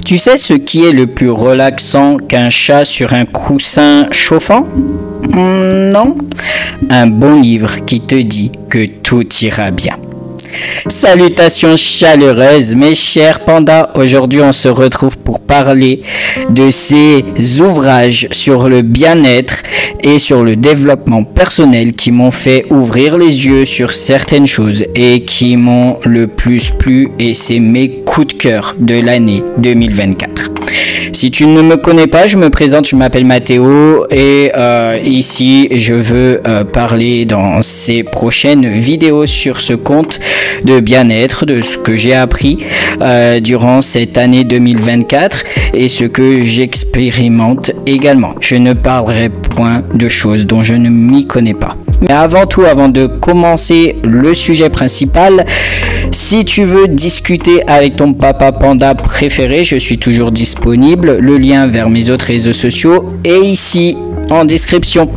Tu sais ce qui est le plus relaxant qu'un chat sur un coussin chauffant? Non? Un bon livre qui te dit que tout ira bien. Salutations chaleureuses mes chers pandas, aujourd'hui on se retrouve pour parler de ces ouvrages sur le bien-être et sur le développement personnel qui m'ont fait ouvrir les yeux sur certaines choses et qui m'ont le plus plu, et c'est mes coups de cœur de l'année 2024. Si tu ne me connais pas, je me présente, je m'appelle Mathéo et ici je veux parler dans ces prochaines vidéos sur ce compte de bien-être, de ce que j'ai appris durant cette année 2024 et ce que j'expérimente également. Je ne parlerai point de choses dont je ne m'y connais pas. Mais avant tout, avant de commencer le sujet principal, si tu veux discuter avec ton papa panda préféré, je suis toujours disponible. Le lien vers mes autres réseaux sociaux est ici en description.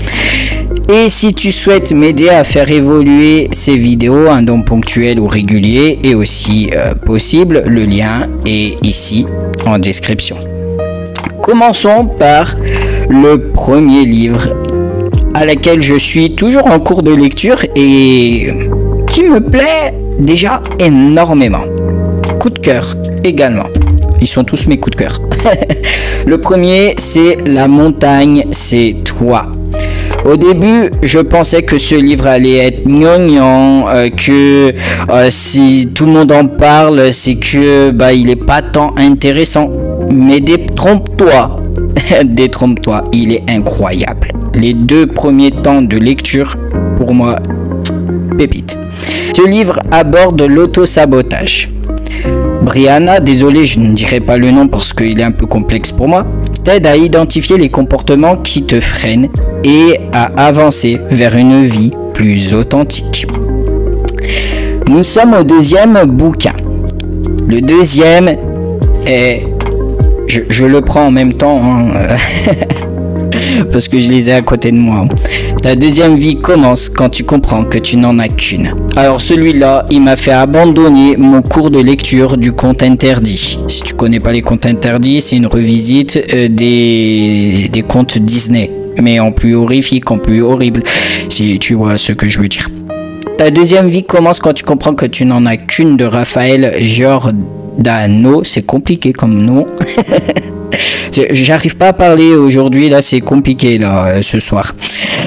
Et si tu souhaites m'aider à faire évoluer ces vidéos, un don ponctuel ou régulier est aussi possible. Le lien est ici en description. Commençons par le premier livre à laquelle je suis toujours en cours de lecture et qui me plaît déjà énormément. Coup de cœur également. Ils sont tous mes coups de cœur. Le premier, c'est La montagne, c'est toi. Au début, je pensais que ce livre allait être gnangnan, que si tout le monde en parle, c'est que il est pas tant intéressant. Mais détrompe-toi, détrompe-toi, il est incroyable. Les 2 premiers temps de lecture, pour moi, pépite. Ce livre aborde l'auto-sabotage. Brianna, désolé, je ne dirai pas le nom parce qu'il est un peu complexe pour moi, t'aide à identifier les comportements qui te freinent et à avancer vers une vie plus authentique. Nous sommes au 2e bouquin. Le 2e est... Je le prends en même temps, parce que je les ai à côté de moi. Ta 2e vie commence quand tu comprends que tu n'en as qu'une. Alors celui-là, il m'a fait abandonner mon cours de lecture du conte interdit. Si tu connais pas les contes interdits, c'est une revisite des contes Disney, mais en plus horrifique, en plus horrible, si tu vois ce que je veux dire. Ta 2e vie commence quand tu comprends que tu n'en as qu'une, de Raphaël Giordano. C'est compliqué comme nom. J'arrive pas à parler aujourd'hui, là c'est compliqué là ce soir.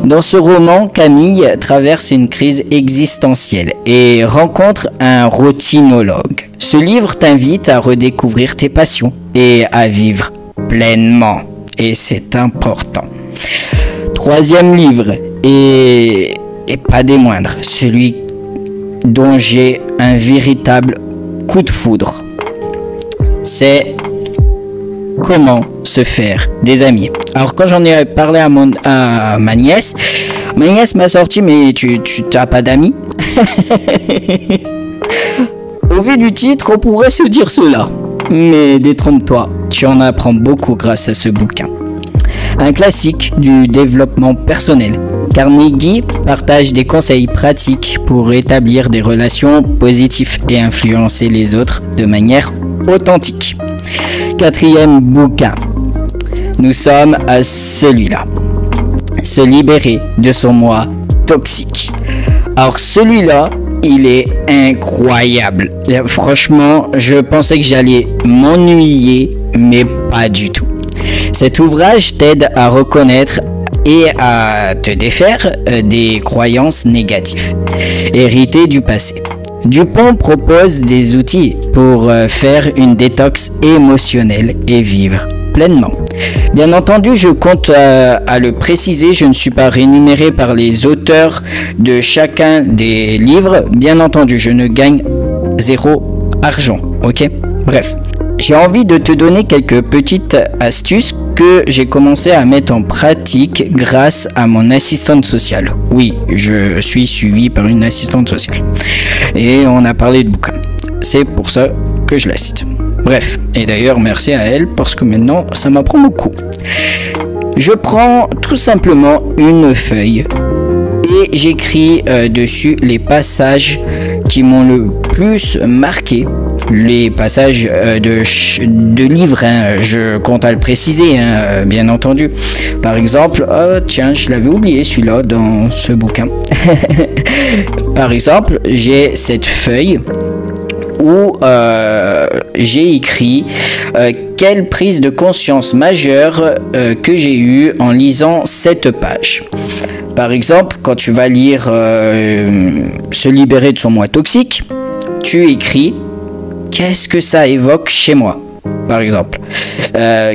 Dans ce roman, Camille traverse une crise existentielle et rencontre un routinologue. Ce livre t'invite à redécouvrir tes passions et à vivre pleinement, et c'est important. 3e livre, et pas des moindres, celui dont j'ai un véritable coup de foudre, c'est Comment se faire des amis. Alors quand j'en ai parlé à ma nièce m'a sorti, mais tu t'as pas d'amis? Au vu du titre, on pourrait se dire cela. Mais détrompe-toi, tu en apprends beaucoup grâce à ce bouquin. Un classique du développement personnel. Carnegie partage des conseils pratiques pour établir des relations positives et influencer les autres de manière authentique. 4e bouquin. Nous sommes à celui-là. Se libérer de son moi toxique. Alors celui-là, il est incroyable. Franchement, je pensais que j'allais m'ennuyer, mais pas du tout. Cet ouvrage t'aide à reconnaître et à te défaire des croyances négatives héritées du passé. Dupont propose des outils pour faire une détox émotionnelle et vivre pleinement. Bien entendu, je compte à le préciser, je ne suis pas rémunéré par les auteurs de chacun des livres. Bien entendu, je ne gagne 0 argent, ok? Bref, j'ai envie de te donner quelques petites astuces que j'ai commencé à mettre en pratique grâce à mon assistante sociale. Oui, je suis suivi par une assistante sociale. Et on a parlé de bouquins. C'est pour ça que je la cite. Bref, et d'ailleurs merci à elle parce que maintenant ça m'apprend beaucoup. Je prends tout simplement une feuille et j'écris dessus les passages qui m'ont le plus marqué les passages de livres, hein, je compte à le préciser, hein, bien entendu. Par exemple, oh tiens, je l'avais oublié celui-là dans ce bouquin. Par exemple, j'ai cette feuille où j'ai écrit quelle prise de conscience majeure que j'ai eue en lisant cette page. Par exemple, quand tu vas lire Se libérer de son moi toxique, tu écris qu'est-ce que ça évoque chez moi, par exemple.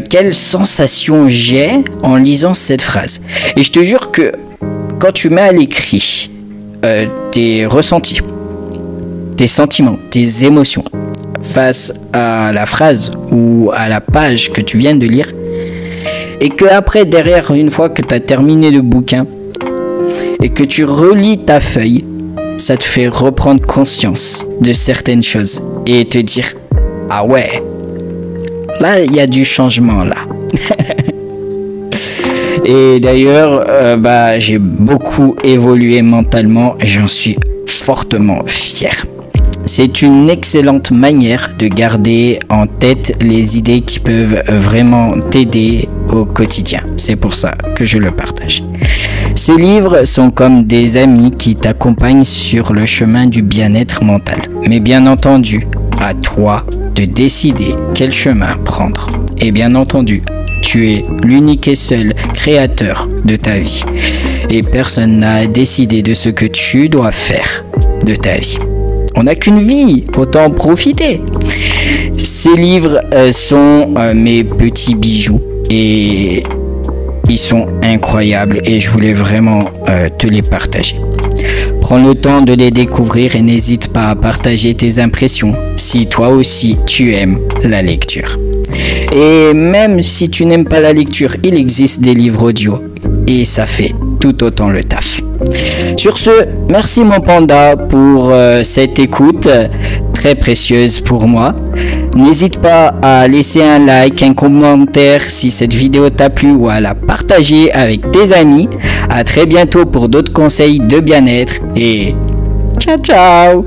Quelle sensation j'ai en lisant cette phrase. Et je te jure que quand tu mets à l'écrit tes ressentis, tes sentiments, tes émotions face à la phrase ou à la page que tu viens de lire, et que après, derrière, une fois que tu as terminé le bouquin et que tu relis ta feuille, ça te fait reprendre conscience de certaines choses et te dire ah ouais, là il y a du changement là. Et d'ailleurs j'ai beaucoup évolué mentalement et j'en suis fortement fier. C'est une excellente manière de garder en tête les idées qui peuvent vraiment t'aider au quotidien. C'est pour ça que je le partage. Ces livres sont comme des amis qui t'accompagnent sur le chemin du bien-être mental. Mais bien entendu, à toi de décider quel chemin prendre. Et bien entendu, tu es l'unique et seul créateur de ta vie. Et personne n'a décidé de ce que tu dois faire de ta vie. On n'a qu'une vie, autant en profiter. Ces livres sont mes petits bijoux et ils sont incroyables et je voulais vraiment te les partager. Prends le temps de les découvrir et n'hésite pas à partager tes impressions si toi aussi tu aimes la lecture. Et même si tu n'aimes pas la lecture, il existe des livres audio et ça fait tout autant le taf. Sur ce, merci mon panda pour cette écoute très précieuse pour moi. N'hésite pas à laisser un like, un commentaire si cette vidéo t'a plu ou à la partager avec tes amis. À très bientôt pour d'autres conseils de bien-être et ciao ciao.